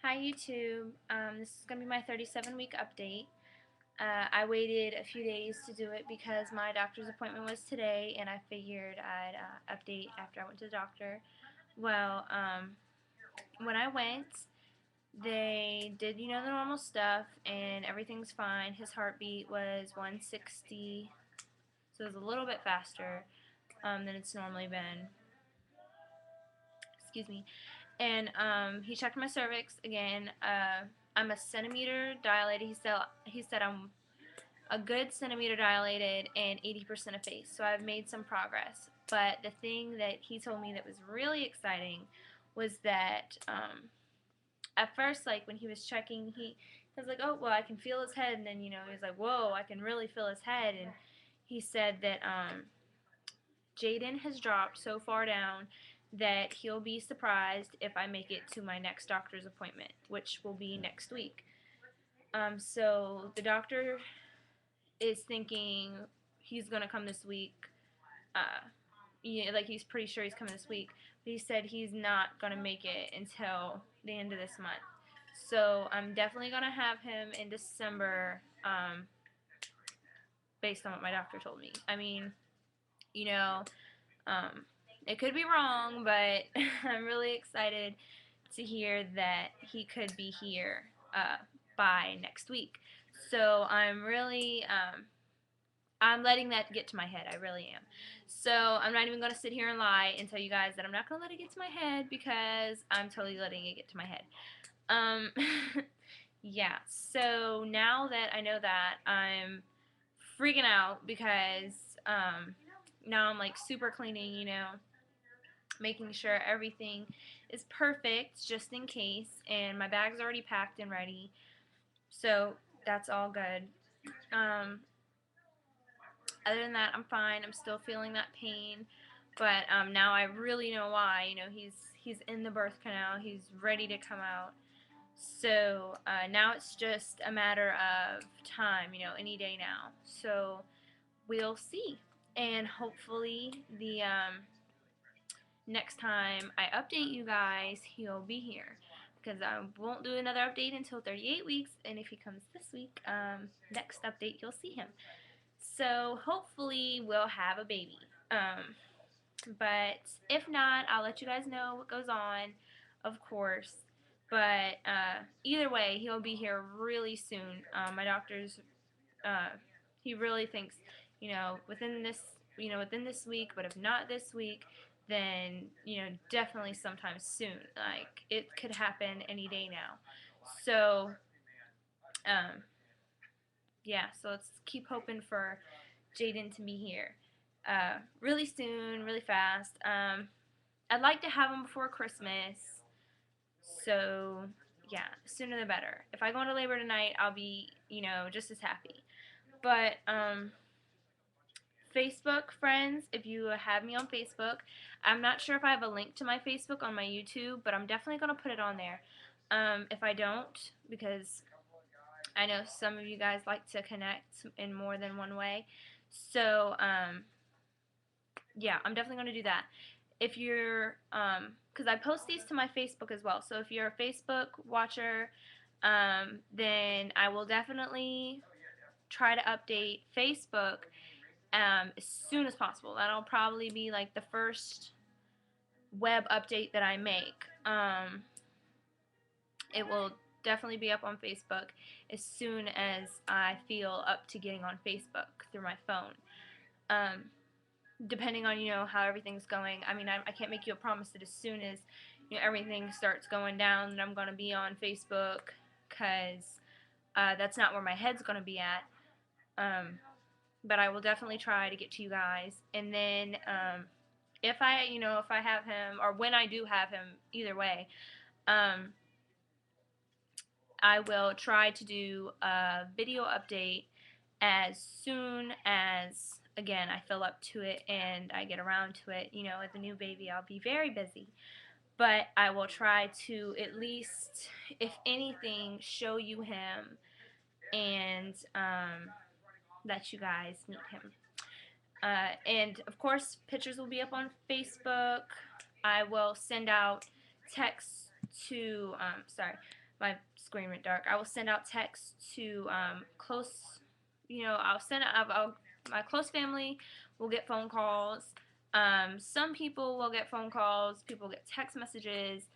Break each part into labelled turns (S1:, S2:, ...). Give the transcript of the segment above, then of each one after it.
S1: Hi YouTube, this is going to be my 37-week update. I waited a few days to do it because my doctor's appointment was today and I figured I'd update after I went to the doctor. Well, when I went, they did, the normal stuff and everything's fine. His heartbeat was 160, so it was a little bit faster than it's normally been. Excuse me. And he checked my cervix again. I'm a centimeter dilated. He said I'm a good centimeter dilated and 80% effaced. So I've made some progress. But the thing that he told me that was really exciting was that at first, like when he was checking, he was like, "Oh, well, I can feel his head," and then he was like, "Whoa, I can really feel his head." And he said that Jaden has dropped so far down that he'll be surprised if I make it to my next doctor's appointment, which will be next week. So the doctor is thinking he's gonna come this week. Like he's pretty sure he's coming this week, but he said he's not gonna make it until the end of this month. So I'm definitely gonna have him in December, based on what my doctor told me. I mean, you know, Um, it could be wrong, but I'm really excited to hear that he could be here by next week. So I'm letting that get to my head. I really am. So I'm not even going to sit here and lie and tell you guys that I'm not going to let it get to my head because I'm totally letting it get to my head. Um, yeah. So now that I know that, I'm freaking out because now I'm like super cleaning, making sure everything is perfect just in case, and my bag's already packed and ready, so that's all good. um, Other than that, I'm fine. I'm still feeling that pain, but now I really know why. He's in the birth canal. He's ready to come out. So now it's just a matter of time, any day now. So we'll see, and hopefully the next time I update you guys, he'll be here. Because I won't do another update until 38 weeks, and if he comes this week, next update you'll see him. So hopefully we'll have a baby. But if not, I'll let you guys know what goes on, of course. But either way, he'll be here really soon. My doctor's, uh, he really thinks, within this week. But if not this week, then definitely sometime soon. Like it could happen any day now. So um, yeah. So let's keep hoping for Jaden to be here really soon, really fast. I'd like to have him before Christmas. So yeah, sooner the better. If I go into labor tonight, I'll be just as happy. But Facebook friends, if you have me on Facebook, I'm not sure if I have a link to my Facebook on my YouTube, but I'm definitely going to put it on there. If I don't, because I know some of you guys like to connect in more than one way. So, yeah, I'm definitely going to do that. If you're, because I post these to my Facebook as well. So if you're a Facebook watcher, then I will definitely try to update Facebook as soon as possible. That'll probably be like the first web update that I make. It will definitely be up on Facebook as soon as I feel up to getting on Facebook through my phone. Um, Depending on how everything's going. I mean, I can't make you a promise that as soon as everything starts going down that I'm going to be on Facebook, because that's not where my head's going to be at. But I will definitely try to get to you guys. And then if I have him, or when I do have him, either way, I will try to do a video update as soon as, again, I fill up to it and I get around to it. With the new baby, I'll be very busy. But I will try to at least, if anything, show you him and let you guys meet him. And of course, pictures will be up on Facebook. I will send out texts to, my screen went dark. I will send out texts to close, my close family will get phone calls. Some people will get phone calls. People get text messages.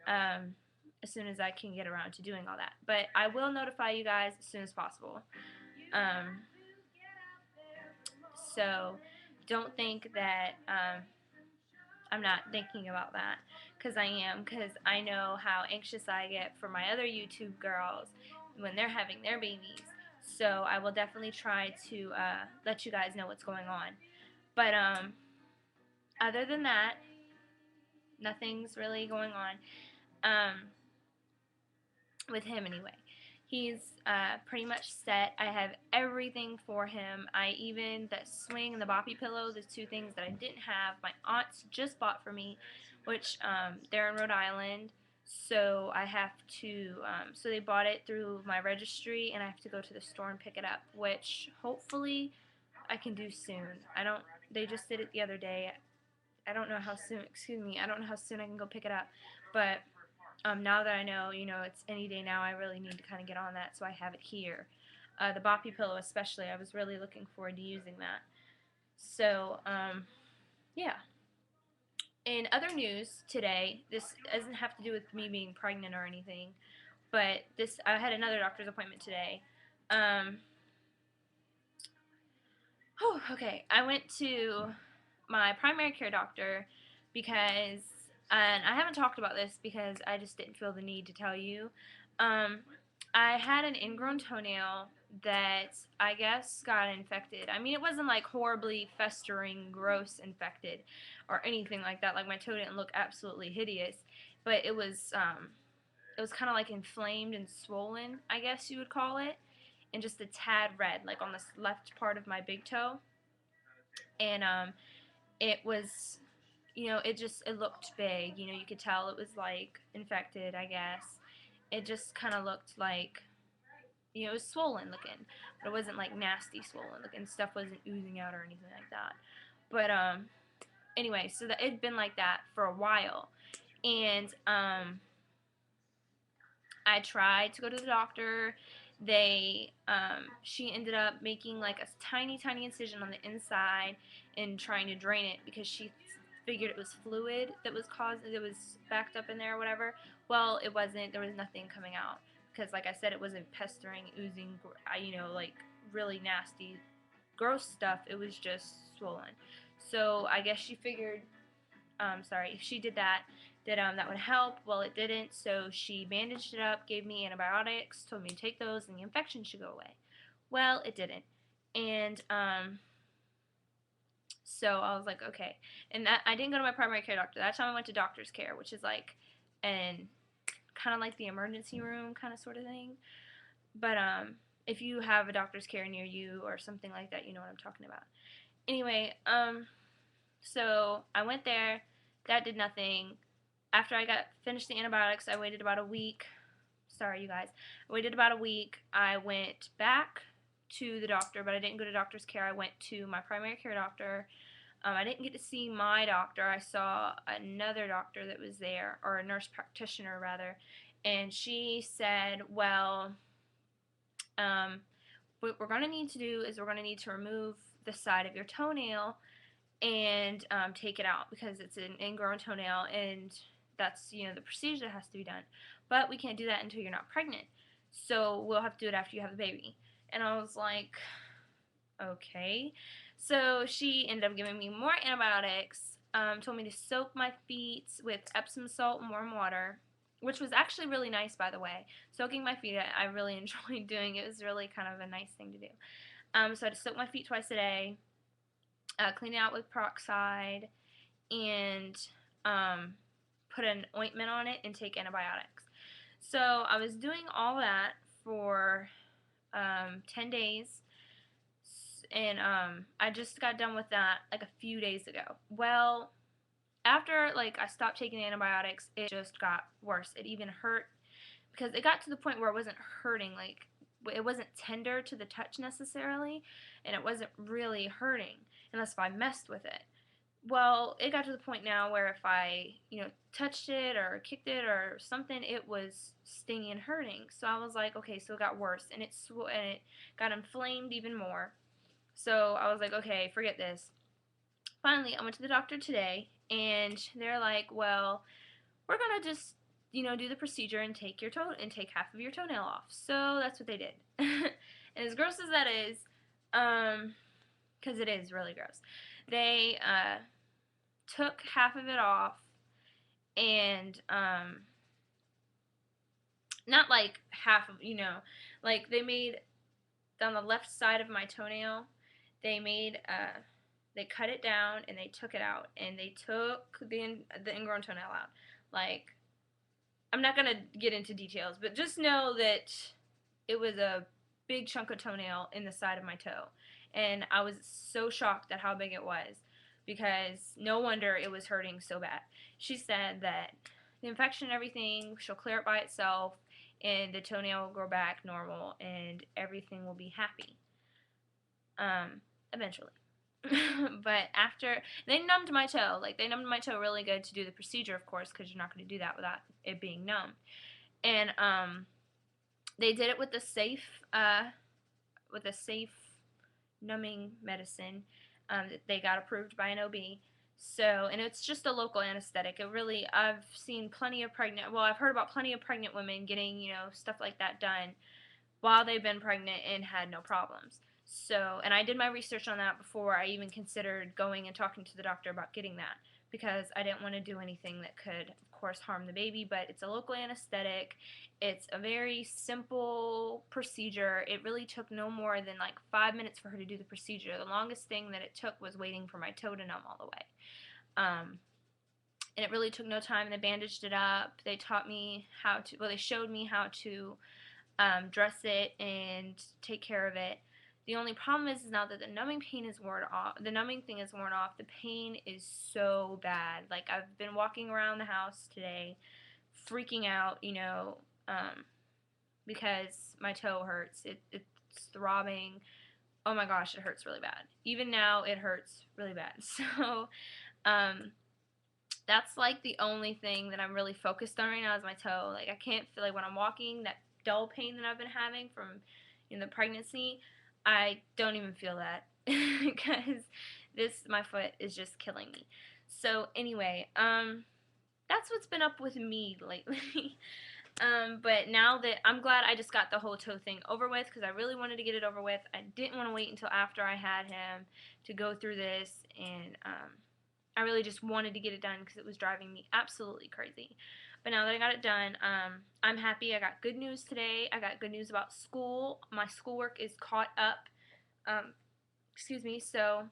S1: As soon as I can get around to doing all that. But I will notify you guys as soon as possible. Um, so don't think that I'm not thinking about that, because I am, because I know how anxious I get for my other YouTube girls when they're having their babies. So I will definitely try to let you guys know what's going on. But other than that, nothing's really going on. With him anyway. He's pretty much set. I have everything for him. The swing and the boppy pillow, the two things that I didn't have, my aunts just bought for me, which they're in Rhode Island. So I have to, so they bought it through my registry, and I have to go to the store and pick it up, which hopefully I can do soon. They just did it the other day. I don't know how soon, I don't know how soon I can go pick it up, but now that I know, it's any day now, I really need to kind of get on that, so I have it here. The boppy pillow especially, I was really looking forward to using that. So, yeah. In other news today, this doesn't have to do with me being pregnant or anything, but I had another doctor's appointment today. Okay, I went to my primary care doctor because, and I haven't talked about this because I just didn't feel the need to tell you. I had an ingrown toenail that I guess got infected. I mean, it wasn't like horribly festering, gross infected or anything like that. Like, my toe didn't look absolutely hideous, but it was kind of like inflamed and swollen, I guess you would call it, and just a tad red, like on the left part of my big toe. And it was, it looked big. You could tell it was like infected, I guess. It just kind of looked like, it was swollen looking, but it wasn't like nasty swollen looking. Stuff wasn't oozing out or anything like that. But anyway, so that it'd been like that for a while, and I tried to go to the doctor. She ended up making like a tiny, tiny incision on the inside and trying to drain it because she figured it was fluid that was backed up in there or whatever. Well, it wasn't. There was nothing coming out because, like I said, it wasn't pestering, oozing, like really nasty, gross stuff. It was just swollen. So I guess she figured, if she did that, that would help. Well, it didn't, so she bandaged it up, gave me antibiotics, told me to take those, and the infection should go away. Well, it didn't. And so I was like, okay. And I didn't go to my primary care doctor. That time I went to doctor's care, which is like kind of like the emergency room kind of sort of thing. But if you have a doctor's care near you or something like that, you know what I'm talking about. Anyway, so I went there. That did nothing. After I got finished the antibiotics, I waited about a week. Sorry, you guys. I waited about a week. I went back to the doctor, but I didn't go to doctor's care. I went to my primary care doctor. I didn't get to see my doctor. I saw another doctor that was there, or a nurse practitioner rather, and she said, well, what we're going to need to do is we're going to need to remove the side of your toenail and take it out because it's an ingrown toenail, and that's the procedure that has to be done. But we can't do that until you're not pregnant, so we'll have to do it after you have the baby. And I was like, okay. So she ended up giving me more antibiotics, told me to soak my feet with Epsom salt and warm water, which was actually really nice, by the way. Soaking my feet, I really enjoyed doing. It was really kind of a nice thing to do. So I had to soak my feet twice a day, clean it out with peroxide, and put an ointment on it and take antibiotics. So I was doing all that for 10 days, and I just got done with that like a few days ago. Well, after I stopped taking antibiotics, it just got worse. It even hurt because it got to the point where it wasn't hurting, it wasn't tender to the touch necessarily, and it wasn't really hurting unless if I messed with it. well, it got to the point now where if I, touched it or kicked it or something, it was stinging and hurting. So I was like, okay, so it got worse, and it got inflamed even more. So I was like, okay, forget this. Finally, I went to the doctor today, and they're like, well, we're gonna just, do the procedure and take your toe and take half of your toenail off. So that's what they did. And as gross as that is, because it is really gross, they took half of it off, and not like half of, like they made on the left side of my toenail, they made they cut it down and they took it out, and they took the ingrown toenail out. Like, I'm not gonna get into details, but just know that it was a big chunk of toenail in the side of my toe, and I was so shocked at how big it was, because no wonder it was hurting so bad. She said that the infection and everything, she'll clear it by itself, and the toenail will grow back normal, and everything will be happy. Eventually. But after they numbed my toe, like they numbed my toe really good to do the procedure, of course, because you're not going to do that without it being numb. And they did it with a safe numbing medicine that they got approved by an OB. So, and it's just a local anesthetic. I've seen plenty of I've heard about plenty of pregnant women getting, stuff like that done while they've been pregnant and had no problems. So, and I did my research on that before I even considered going and talking to the doctor about getting that, because I didn't want to do anything that could, of course, harm the baby. But it's a local anesthetic. It's a very simple procedure. It really took no more than like 5 minutes for her to do the procedure. The longest thing that it took was waiting for my toe to numb all the way. And it really took no time. They bandaged it up. They taught me they showed me how to dress it and take care of it. The only problem is now that the numbing thing is worn off, the pain is so bad. Like, I've been walking around the house today freaking out, because my toe hurts. It's throbbing. Oh my gosh, it hurts really bad. Even now, it hurts really bad. So, that's like the only thing that I'm really focused on right now is my toe. Like, I can't feel like when I'm walking, that dull pain that I've been having from the pregnancy, I don't even feel that because my foot is just killing me. So anyway, that's what's been up with me lately. But now that I'm glad I just got the whole toe thing over with, because I really wanted to get it over with. I didn't want to wait until after I had him to go through this, and I really just wanted to get it done because it was driving me absolutely crazy. But now that I got it done, I'm happy. I got good news today. I got good news about school. My schoolwork is caught up. Excuse me. So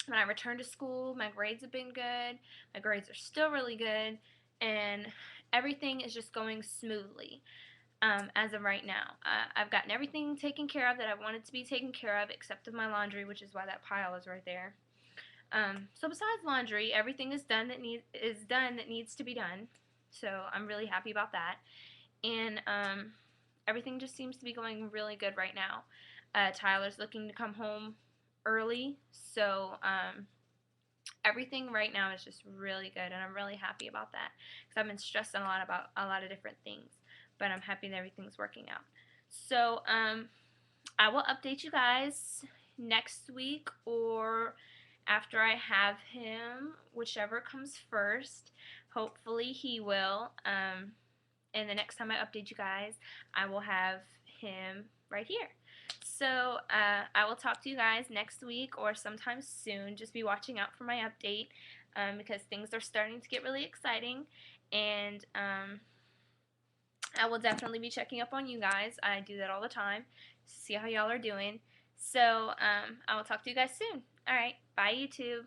S1: when I return to school, my grades have been good. My grades are still really good. And everything is just going smoothly as of right now. I've gotten everything taken care of that I wanted to be taken care of, except of my laundry, which is why that pile is right there. So besides laundry, everything is done that needs to be done. So I'm really happy about that. And everything just seems to be going really good right now. Tyler's looking to come home early, so everything right now is just really good, and I'm really happy about that because I've been stressing a lot about a lot of different things, but I'm happy that everything's working out. So I will update you guys next week or after I have him, whichever comes first. Hopefully he will. And the next time I update you guys, I will have him right here. So I will talk to you guys next week or sometime soon. Just be watching out for my update because things are starting to get really exciting. And I will definitely be checking up on you guys. I do that all the time. See how y'all are doing. So I will talk to you guys soon. Alright, bye YouTube.